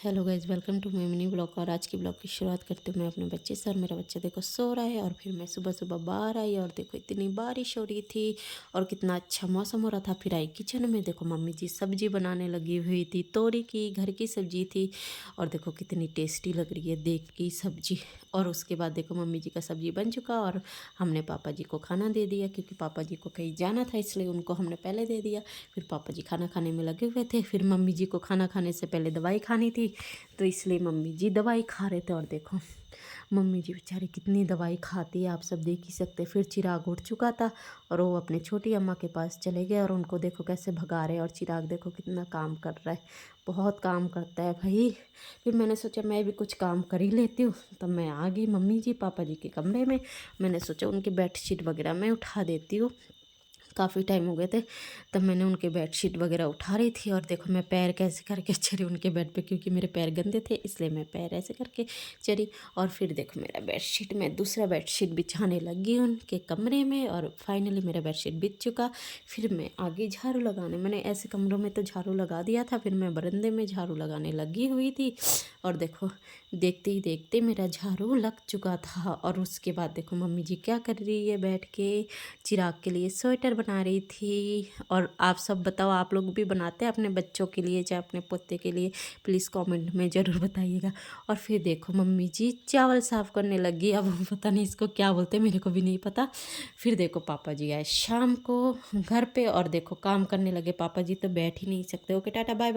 Hello guys, welcome to my mini blog. और आज की ब्लॉग की शुरुआत करते हुए मैं अपने बच्चे से। और मेरा बच्चा देखो सो रहा है। और फिर मैं सुबह सुबह बाहर आई और देखो इतनी बारिश हो रही थी और कितना अच्छा मौसम हो रहा था। फिर आई किचन में, देखो मम्मी जी सब्जी बनाने लगी हुई थी। तोरी की घर की सब्जी थी और देखो कितनी टेस्टी लग रही है देख की सब्जी। और उसके बाद देखो मम्मी जी का सब्जी बन चुका और हमने पापा जी को खाना दे दिया, क्योंकि पापा जी को कहीं जाना था इसलिए उनको हमने पहले दे दिया। फिर पापा जी खाना खाने में लगे हुए थे। फिर मम्मी जी को खाना खाने से पहले दवाई खानी थी, तो इसलिए मम्मी जी दवाई खा रहे थे। और देखो मम्मी जी बेचारी कितनी दवाई खाती है, आप सब देख ही सकते। फिर चिराग उठ चुका था और वो अपने छोटी अम्मा के पास चले गए और उनको देखो कैसे भगा रहे हैं। और चिराग देखो कितना काम कर रहा है, बहुत काम करता है भाई। फिर मैंने सोचा मैं भी कुछ काम कर ही लेती हूँ। तब मैं आ गई मम्मी जी पापा जी के कमरे में। मैंने सोचा उनकी बेडशीट वगैरह मैं उठा देती हूँ, काफ़ी टाइम हो गए थे। तब मैंने उनके बेडशीट वगैरह उठा रही थी। और देखो मैं पैर कैसे करके चढ़ी उनके बेड पे, क्योंकि मेरे पैर गंदे थे इसलिए मैं पैर ऐसे करके चढ़ी। और फिर देखो मेरा बेडशीट, मैं दूसरा बेडशीट बिछाने लगी उनके कमरे में और फाइनली मेरा बेडशीट बिछ चुका। फिर मैं आगे झाड़ू लगाने, मैंने ऐसे कमरों में तो झाड़ू लगा दिया था, फिर मैं बरामदे में झाड़ू लगाने लगी हुई थी। और देखो देखते ही देखते मेरा झाड़ू लग चुका था। और उसके बाद देखो मम्मी जी क्या कर रही है, बैठ के चिराग के लिए स्वेटर बना रही थी। और आप सब बताओ, आप लोग भी बनाते हैं अपने बच्चों के लिए चाहे अपने पोते के लिए? प्लीज़ कमेंट में ज़रूर बताइएगा। और फिर देखो मम्मी जी चावल साफ़ करने लगी। अब पता नहीं इसको क्या बोलते हैं, मेरे को भी नहीं पता। फिर देखो पापा जी आए शाम को घर पे और देखो काम करने लगे। पापा जी तो बैठ ही नहीं सकते। Okay tata bye.